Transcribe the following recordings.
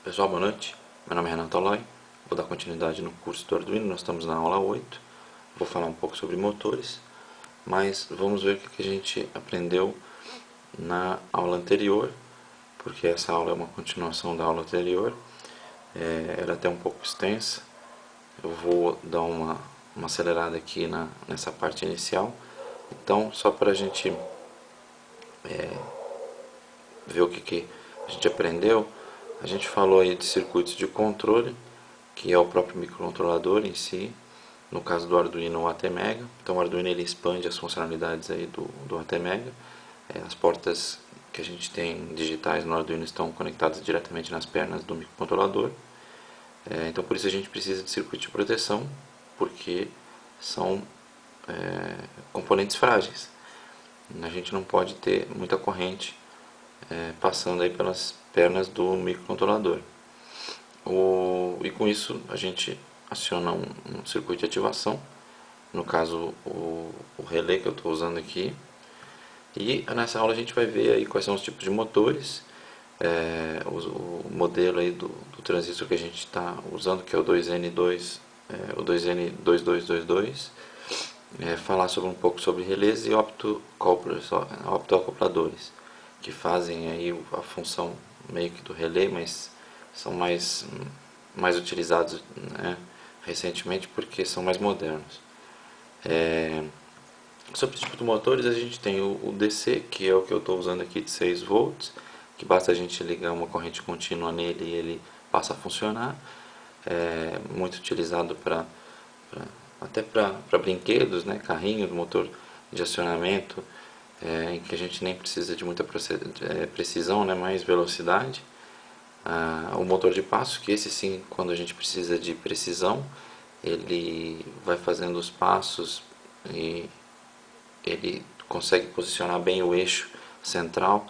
Pessoal, boa noite. Meu nome é Renato Aloy. Vou dar continuidade no curso do Arduino. Nós estamos na aula 8. Vou falar um pouco sobre motores, mas vamos ver o que a gente aprendeu na aula anterior, porque essa aula é uma continuação da aula anterior. Ela é até um pouco extensa. Eu vou dar uma acelerada aqui nessa parte inicial. Então, só para a gente ver o que a gente aprendeu, a gente falou aí de circuitos de controle, que é o próprio microcontrolador em si, no caso do Arduino o ATmega. Então o Arduino ele expande as funcionalidades aí do ATmega. As portas que a gente tem digitais no Arduino estão conectadas diretamente nas pernas do microcontrolador. Então por isso a gente precisa de circuito de proteção, porque são componentes frágeis. A gente não pode ter muita corrente passando aí pelas pernas do microcontrolador. E com isso a gente aciona um circuito de ativação, no caso o relé que eu estou usando aqui. E nessa aula a gente vai ver aí quais são os tipos de motores, o modelo aí do transistor que a gente está usando, que é o 2N2, o 2N2222, falar sobre um pouco sobre relés e optoacopladores, que fazem aí a função meio que do relé, mas são mais utilizados, né, recentemente, porque são mais modernos. Sobre o tipo de motores, a gente tem o DC, que é o que eu estou usando aqui de 6 volts, que basta a gente ligar uma corrente contínua nele e ele passa a funcionar. É muito utilizado até para brinquedos, né, carrinhos, motor de acionamento, em que a gente nem precisa de muita precisão, né, mais velocidade. O motor de passo, que esse sim, quando a gente precisa de precisão, ele vai fazendo os passos e ele consegue posicionar bem o eixo central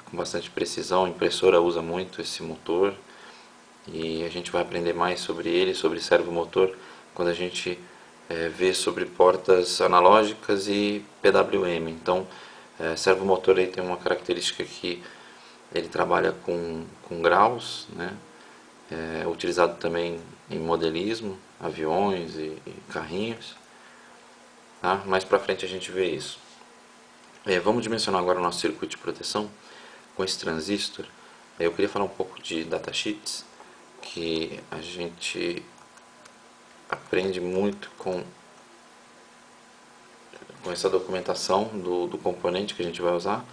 com bastante precisão. A impressora usa muito esse motor e a gente vai aprender mais sobre ele, sobre servomotor, quando a gente vê sobre portas analógicas e PWM. Então, servomotor aí tem uma característica que ele trabalha com graus, né? É utilizado também em modelismo, aviões e carrinhos. Tá? Mais para frente a gente vê isso. Vamos dimensionar agora o nosso circuito de proteção com esse transistor. Eu queria falar um pouco de datasheets, que a gente aprende muito com essa documentação do componente que a gente vai usar.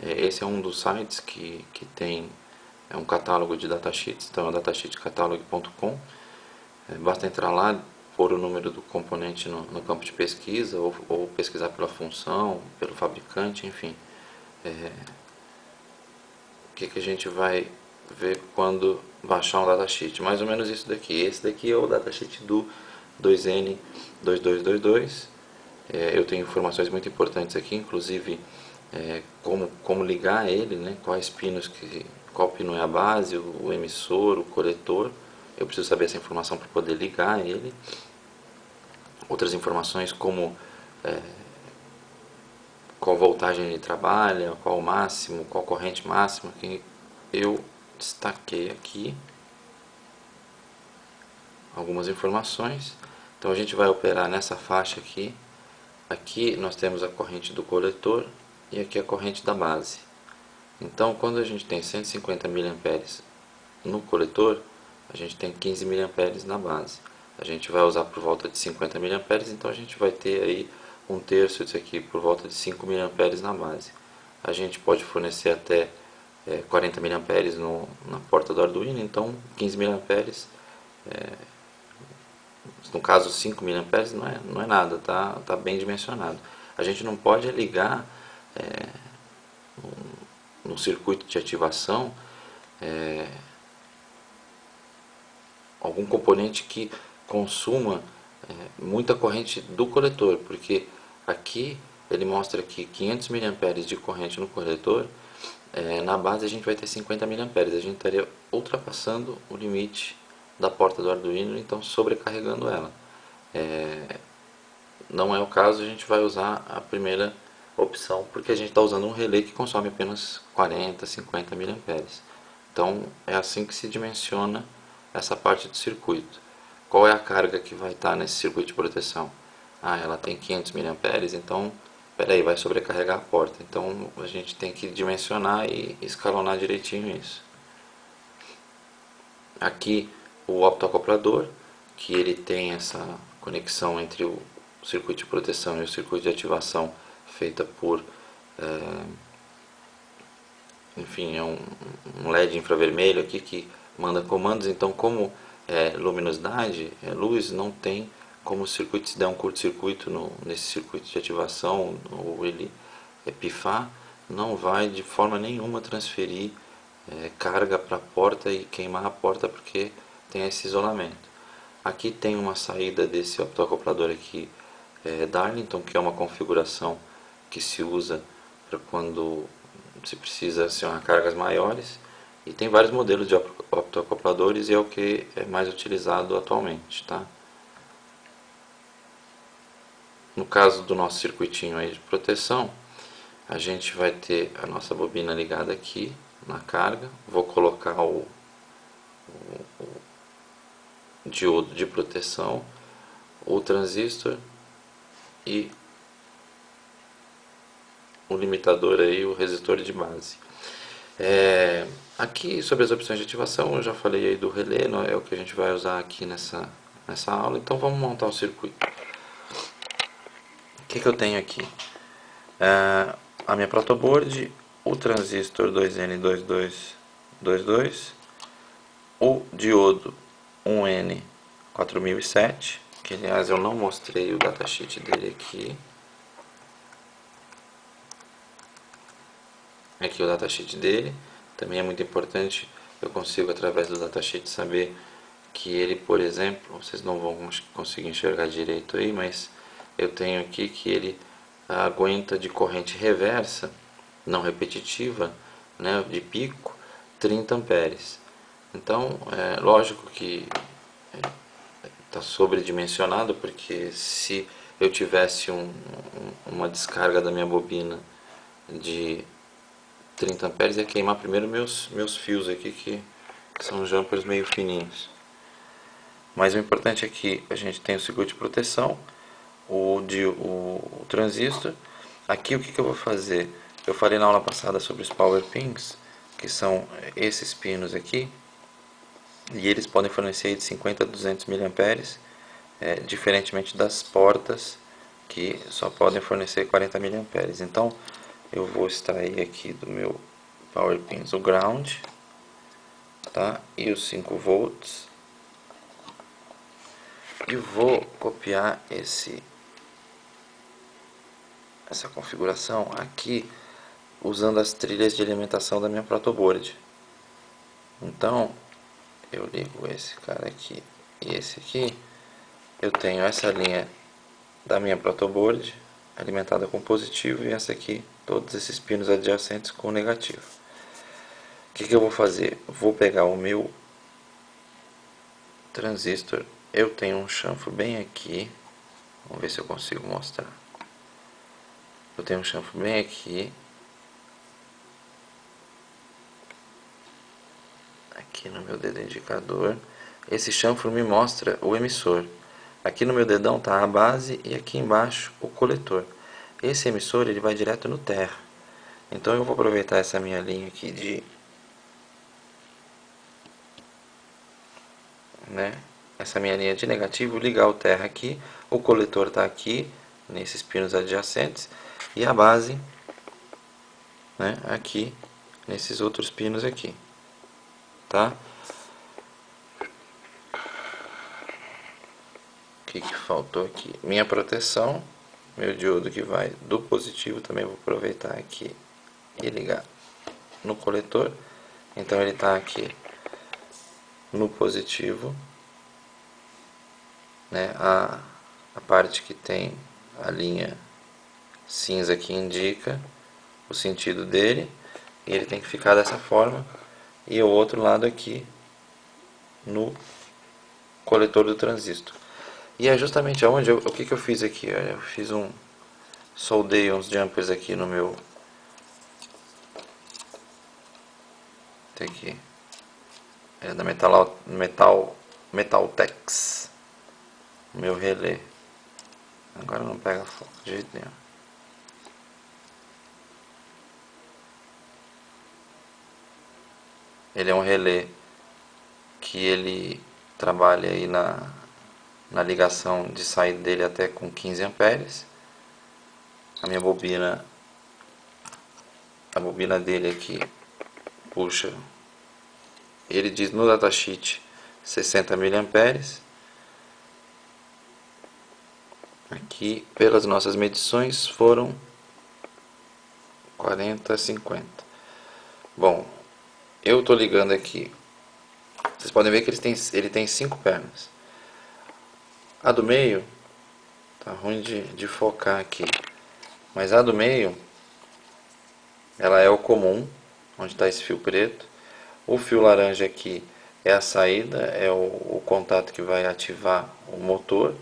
Esse é um dos sites que tem um catálogo de datasheets, então é datasheetcatalog.com. Basta entrar lá, pôr o número do componente no campo de pesquisa, ou pesquisar pela função, pelo fabricante, enfim. O que a gente vai ver quando baixar um datasheet? Mais ou menos isso daqui. Esse daqui é o datasheet do 2N2222. Eu tenho informações muito importantes aqui, inclusive como ligar ele, né? Quais pinos, qual pino é a base, o emissor, o coletor. Eu preciso saber essa informação para poder ligar ele. Outras informações como qual voltagem ele trabalha, qual o máximo, qual corrente máxima, que eu destaquei aqui algumas informações. Então a gente vai operar nessa faixa aqui. Aqui nós temos a corrente do coletor e aqui a corrente da base. Então quando a gente tem 150 mA no coletor, a gente tem 15 mA na base. A gente vai usar por volta de 50 mA, então a gente vai ter aí um terço disso aqui, por volta de 5 mA na base. A gente pode fornecer até 40 mA na porta do Arduino, então 15 mA, no caso 5 mA não é nada, tá bem dimensionado. A gente não pode ligar no circuito de ativação algum componente que consuma muita corrente do coletor, porque aqui ele mostra aqui 500 mA de corrente no coletor, na base a gente vai ter 50 mA, a gente estaria ultrapassando o limite da porta do Arduino, então sobrecarregando ela. Não é o caso, a gente vai usar a primeira opção, porque a gente está usando um relé que consome apenas 40, 50 mA. Então é assim que se dimensiona essa parte do circuito. Qual é a carga que vai estar nesse circuito de proteção? Ah, ela tem 500 mA, então peraí, vai sobrecarregar a porta. Então a gente tem que dimensionar e escalonar direitinho isso. Aqui o optoacoplador, que ele tem essa conexão entre o circuito de proteção e o circuito de ativação feita por, enfim, é um LED infravermelho aqui que manda comandos. Então, como luminosidade, luz, não tem como o circuito, se der um curto-circuito nesse circuito de ativação ou ele pifar, não vai de forma nenhuma transferir carga para a porta e queimar a porta, porque tem esse isolamento. Aqui tem uma saída desse optoacoplador aqui, Darlington, que é uma configuração que se usa para quando se precisa acionar cargas maiores, e tem vários modelos de optoacopladores e é o que é mais utilizado atualmente, tá? No caso do nosso circuitinho aí de proteção, a gente vai ter a nossa bobina ligada aqui na carga. Vou colocar o diodo de proteção, o transistor e o limitador aí, o resistor de base. Aqui sobre as opções de ativação eu já falei aí do relé, não é o que a gente vai usar aqui nessa aula. Então vamos montar o circuito. O que eu tenho aqui? A minha protoboard, o transistor 2N2222, o diodo 1N4007, que aliás eu não mostrei o datasheet dele aqui. Aqui o datasheet dele, também é muito importante, eu consigo através do datasheet saber que ele, por exemplo, vocês não vão conseguir enxergar direito aí, mas eu tenho aqui que ele aguenta de corrente reversa, não repetitiva, né, de pico, 30 amperes. Então, é lógico que está sobredimensionado, porque se eu tivesse uma descarga da minha bobina de 30 amperes, ia queimar primeiro meus fios aqui, que são jumpers meio fininhos. Mas o importante é que a gente tem o circuito de proteção, o transistor. Aqui o que eu vou fazer? Eu falei na aula passada sobre os power pins, que são esses pinos aqui, e eles podem fornecer de 50 a 200 mA, diferentemente das portas, que só podem fornecer 40 mA. Então eu vou extrair aqui do meu power pins o ground, tá? E os 5 volts, e vou copiar essa configuração aqui usando as trilhas de alimentação da minha protoboard. Então eu ligo esse cara aqui e esse aqui. Eu tenho essa linha da minha protoboard alimentada com positivo e essa aqui, todos esses pinos adjacentes com negativo. O que eu vou fazer? Vou pegar o meu transistor. Eu tenho um chanfro bem aqui. Vamos ver se eu consigo mostrar. Eu tenho um chanfro bem aqui. Aqui no meu dedo indicador. Esse chanfro me mostra o emissor. Aqui no meu dedão está a base e aqui embaixo o coletor. Esse emissor ele vai direto no terra. Então eu vou aproveitar essa minha linha aqui essa minha linha de negativo, ligar o terra aqui, o coletor está aqui, nesses pinos adjacentes, e a base, aqui, nesses outros pinos aqui, tá? O que faltou aqui? Minha proteção, meu diodo que vai do positivo, também vou aproveitar aqui e ligar no coletor. Então ele está aqui no positivo, a parte que tem a linha cinza que indica o sentido dele, e ele tem que ficar dessa forma, e o outro lado aqui no coletor do transistor. E é justamente aonde o que eu fiz aqui, olha, eu fiz soldei uns jumpers aqui no meu aqui. é da Metaltex, meu relé. Agora não pega foco de jeito nenhum. Ele é um relé que ele trabalha aí na ligação de saída dele até com 15 amperes. A minha bobina, a bobina dele aqui puxa, ele diz no datasheet 60 miliamperes. Aqui pelas nossas medições foram 40, 50. Bom, eu estou ligando aqui. Vocês podem ver que ele tem 5 pernas. A do meio tá ruim de focar aqui, mas a do meio ela é o comum, onde está esse fio preto. O fio laranja aqui é a saída, é o contato que vai ativar o motor.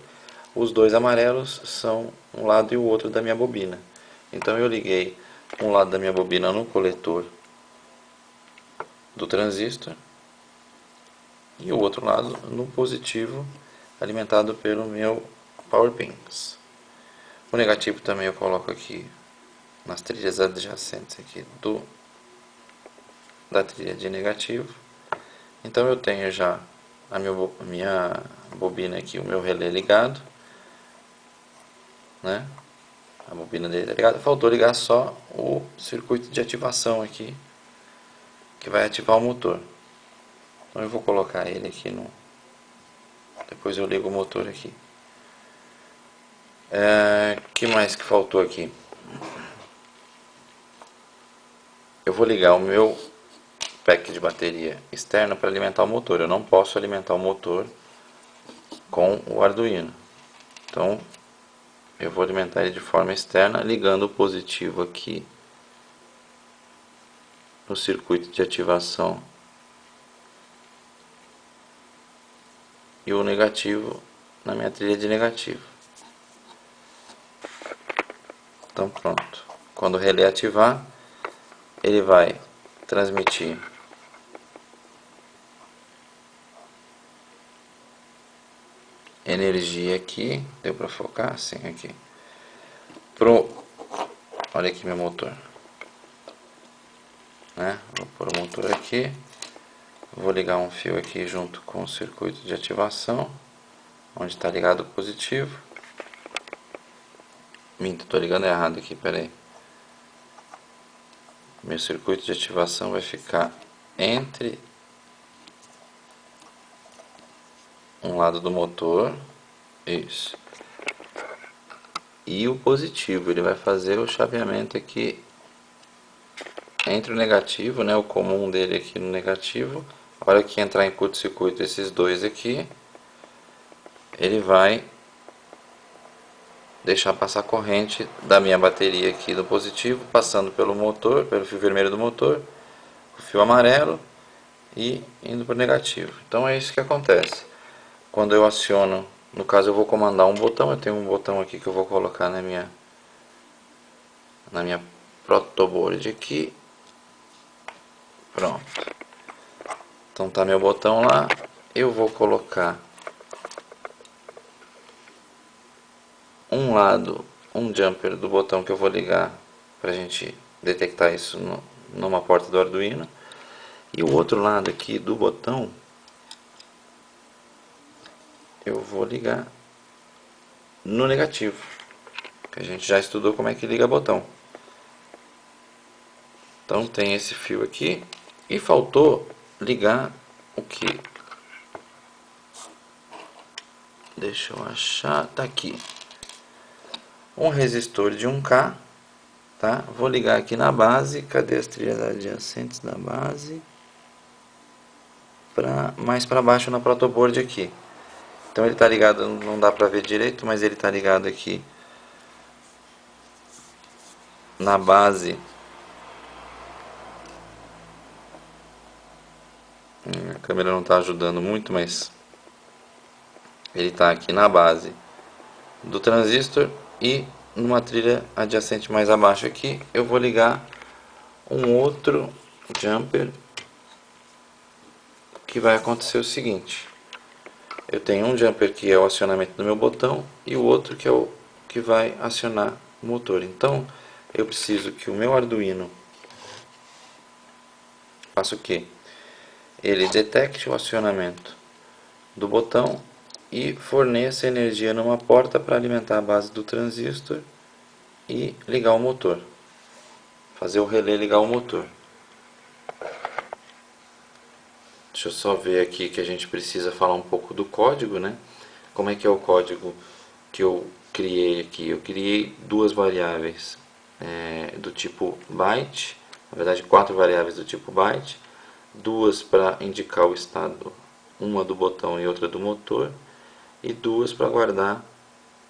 Os dois amarelos são um lado e o outro da minha bobina. Então eu liguei um lado da minha bobina no coletor do transistor e o outro lado no positivo, alimentado pelo meu Power Pins. O negativo também eu coloco aqui nas trilhas adjacentes aqui da trilha de negativo. Então eu tenho já a minha bobina aqui, o meu relé ligado, né? A bobina dele tá ligada. Faltou ligar só o circuito de ativação aqui, que vai ativar o motor. Então eu vou colocar ele aqui no... Depois eu ligo o motor aqui. Que mais que faltou aqui? Eu vou ligar o meu pack de bateria externa para alimentar o motor. Eu não posso alimentar o motor com o Arduino. Então eu vou alimentar ele de forma externa, ligando o positivo aqui no circuito de ativação e o negativo na minha trilha de negativo. Então pronto. Quando o relé ativar, ele vai transmitir energia aqui. Deu para focar? Sim, aqui. Olha aqui meu motor. Né? Vou pôr o motor aqui. Vou ligar um fio aqui junto com o circuito de ativação, onde está ligado o positivo. Minto, estou ligando errado aqui, peraí. Meu circuito de ativação vai ficar entre um lado do motor, isso, e o positivo. Ele vai fazer o chaveamento aqui entre o negativo, né, o comum dele aqui no negativo. A hora que entrar em curto-circuito esses dois aqui, ele vai deixar passar corrente da minha bateria aqui do positivo, passando pelo motor, pelo fio vermelho do motor, o fio amarelo e indo para o negativo. Então é isso que acontece. Quando eu aciono, no caso eu vou comandar um botão, eu tenho um botão aqui que eu vou colocar na minha protoboard aqui. Pronto. Então tá meu botão lá, eu vou colocar um lado, um jumper do botão que eu vou ligar para a gente detectar isso numa porta do Arduino, e o outro lado aqui do botão eu vou ligar no negativo, que a gente já estudou como é que liga botão. Então tem esse fio aqui e faltou ligar o que? Deixa eu achar, tá aqui. Um resistor de 1K, tá? Vou ligar aqui na base. Cadê as trilhas adjacentes da base? Mais para baixo na protoboard aqui. Então ele está ligado, não dá para ver direito, mas ele está ligado aqui na base. A câmera não está ajudando muito, mas ele está aqui na base do transistor. E numa trilha adjacente mais abaixo aqui, eu vou ligar um outro jumper que vai acontecer o seguinte: eu tenho um jumper que é o acionamento do meu botão e o outro que é o que vai acionar o motor. Então eu preciso que o meu Arduino faça o quê? Ele detecte o acionamento do botão e forneça energia numa porta para alimentar a base do transistor e ligar o motor. Fazer o relé ligar o motor. Deixa eu só ver aqui que a gente precisa falar um pouco do código, né? Como é que é o código que eu criei aqui? Eu criei duas variáveis do tipo byte, na verdade 4 variáveis do tipo byte, duas para indicar o estado, uma do botão e outra do motor, e duas para guardar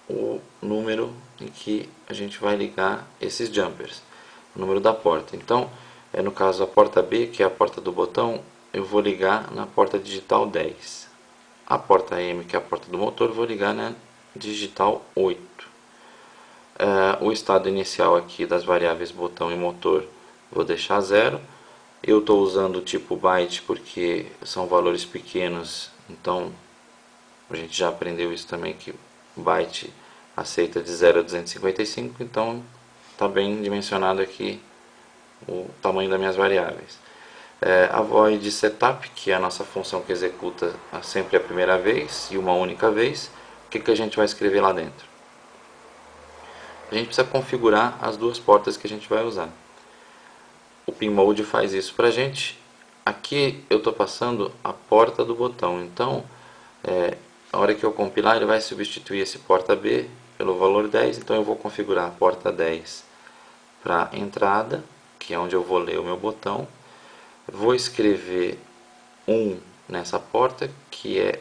o número em que a gente vai ligar esses jumpers, o número da porta. Então, no caso a porta B, que é a porta do botão, eu vou ligar na porta digital 10. A porta M, que é a porta do motor, vou ligar na digital 8. O estado inicial aqui das variáveis botão e motor vou deixar 0. Eu estou usando o tipo byte porque são valores pequenos, então a gente já aprendeu isso também, que byte aceita de 0 a 255, então está bem dimensionado aqui o tamanho das minhas variáveis. A void setup, que é a nossa função que executa sempre a primeira vez e uma única vez, o que a gente vai escrever lá dentro? A gente precisa configurar as duas portas que a gente vai usar. O PinMode faz isso para a gente. Aqui eu estou passando a porta do botão, então a hora que eu compilar ele vai substituir esse porta B pelo valor 10, então eu vou configurar a porta 10 para entrada, que é onde eu vou ler o meu botão. Vou escrever 1 nessa porta, que é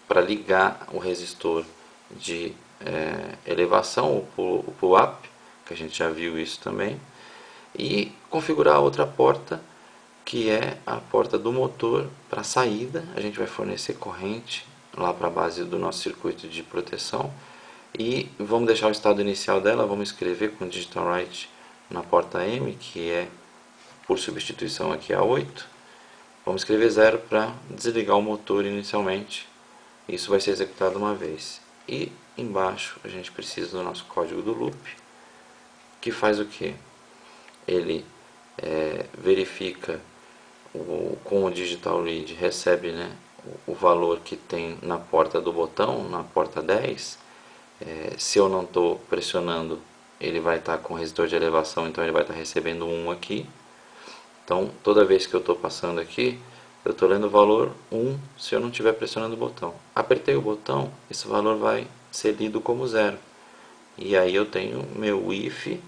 para ligar o resistor de elevação, o pull-up, que a gente já viu isso também, e configurar a outra porta, que é a porta do motor para saída. A gente vai fornecer corrente lá para a base do nosso circuito de proteção e vamos deixar o estado inicial dela, vamos escrever com digital write na porta M, que é por substituição aqui a 8. Vamos escrever 0 para desligar o motor inicialmente. Isso vai ser executado uma vez. E embaixo a gente precisa do nosso código do loop, que faz o que? Ele verifica com o digital read, recebe, né, o valor que tem na porta do botão, na porta 10. Se eu não estou pressionando, ele vai estar com resistor de elevação, então ele vai estar recebendo 1 aqui. Então, toda vez que eu estou passando aqui, eu estou lendo o valor 1 se eu não estiver pressionando o botão. Apertei o botão, esse valor vai ser lido como 0. E aí eu tenho meu if,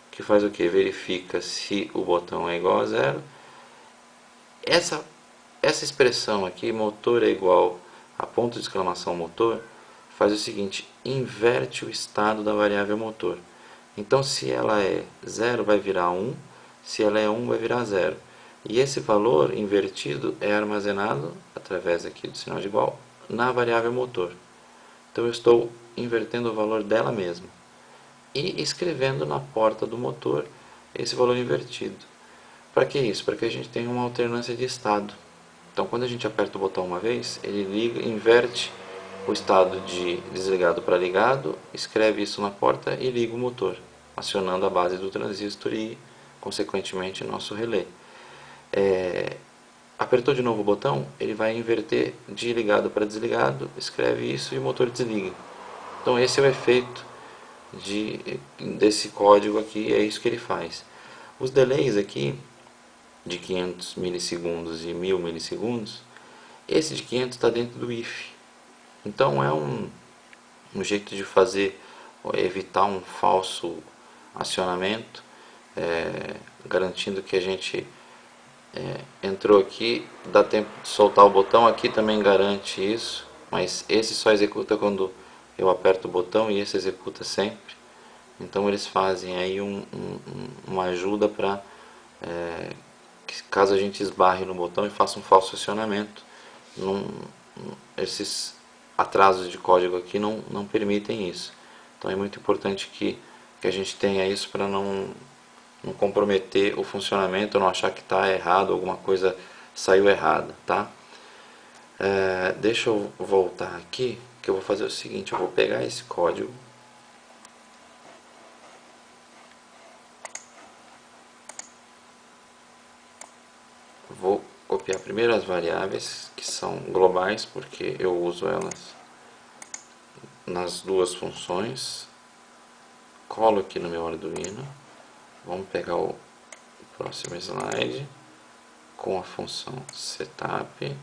que faz o que? Verifica se o botão é igual a 0. Essa expressão aqui, motor é igual a ponto de exclamação motor, faz o seguinte: inverte o estado da variável motor. Então, se ela é 0, vai virar 1, se ela é 1, vai virar 0. E esse valor invertido é armazenado, através aqui do sinal de igual, na variável motor. Então, eu estou invertendo o valor dela mesma e escrevendo na porta do motor esse valor invertido. Para que isso? Para que a gente tenha uma alternância de estado. Então, quando a gente aperta o botão uma vez, ele liga, inverte o estado de desligado para ligado, escreve isso na porta e liga o motor, acionando a base do transistor e, consequentemente, nosso relé. Apertou de novo o botão, ele vai inverter de ligado para desligado, escreve isso e o motor desliga. Então, esse é o efeito desse código aqui, é isso que ele faz. Os delays aqui, de 500 milissegundos e 1000 milissegundos, esse de 500 está dentro do if. Então é um jeito de fazer, evitar um falso acionamento, garantindo que a gente entrou aqui, dá tempo de soltar o botão. Aqui também garante isso, mas esse só executa quando eu aperto o botão e esse executa sempre. Então eles fazem aí uma ajuda para caso a gente esbarre no botão e faça um falso acionamento. Esses atrasos de código aqui não permitem isso. Então é muito importante que a gente tenha isso para não comprometer o funcionamento, não achar que está errado, alguma coisa saiu errada, tá? Deixa eu voltar aqui, que eu vou fazer o seguinte, eu vou pegar esse código, vou copiar primeiro as variáveis que são globais, porque eu uso elas nas duas funções, colo aqui no meu Arduino, vamos pegar o próximo slide, com a função setup,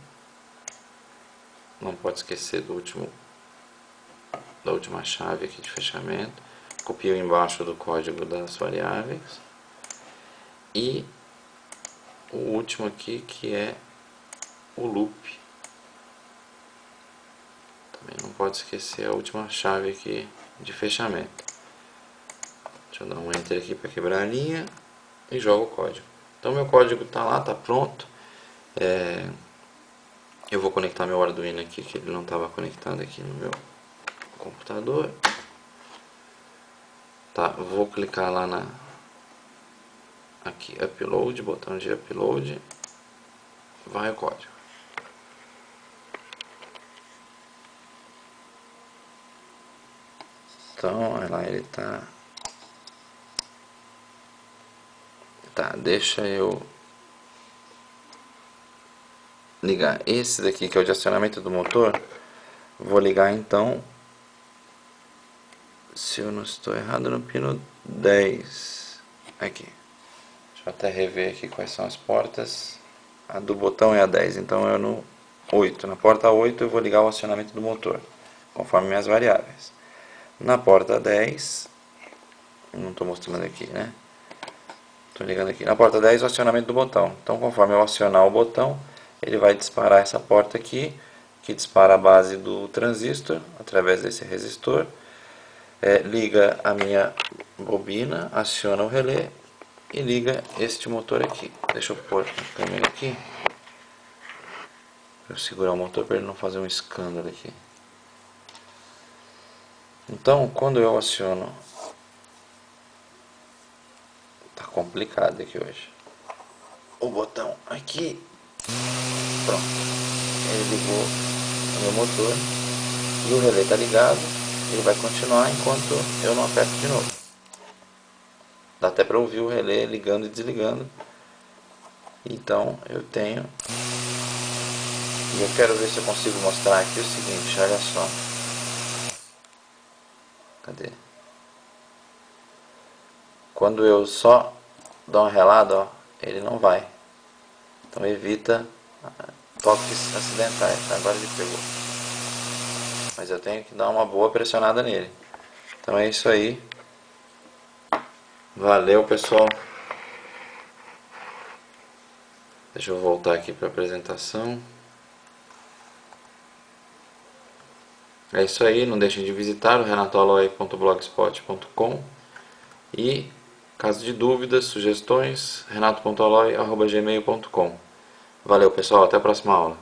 não pode esquecer da última chave aqui de fechamento, copio embaixo do código das variáveis, e o último aqui que é o loop, também não pode esquecer a última chave aqui de fechamento. Deixa eu dar um enter aqui para quebrar a linha e jogo o código. Então meu código está lá, está pronto. Eu vou conectar meu Arduino aqui, que ele não estava conectado aqui no meu computador. Tá, vou clicar lá aqui, upload, botão de upload, vai o código. Então, olha lá, ele tá, deixa eu ligar esse daqui, que é o de acionamento do motor. Vou ligar então, se eu não estou errado, no pino 10 aqui. Deixa eu até rever aqui quais são as portas. A do botão é a 10, então eu no 8. Na porta 8 eu vou ligar o acionamento do motor, conforme minhas variáveis. Na porta 10, não estou mostrando aqui, né? Estou ligando aqui. Na porta 10 o acionamento do botão. Então conforme eu acionar o botão, ele vai disparar essa porta aqui, que dispara a base do transistor, através desse resistor. Liga a minha bobina, aciona o relé e liga este motor aqui. Deixa eu pôr a câmera aqui, para eu segurar o motor para ele não fazer um escândalo aqui. Então, quando eu aciono, tá complicado aqui hoje, o botão aqui, pronto, ele ligou o meu motor e o relé está ligado, ele vai continuar enquanto eu não aperto de novo. Dá até para ouvir o relé ligando e desligando. Então eu tenho, e eu quero ver se eu consigo mostrar aqui o seguinte, olha só. Cadê? Quando eu só dou uma relada, ó, ele não vai. Então evita toques acidentais. Agora ele pegou. Mas eu tenho que dar uma boa pressionada nele. Então é isso aí. Valeu, pessoal. Deixa eu voltar aqui para a apresentação. É isso aí, não deixem de visitar o renatoaloy.blogspot.com e, caso de dúvidas, sugestões, renato.aloy@gmail.com. Valeu, pessoal, até a próxima aula.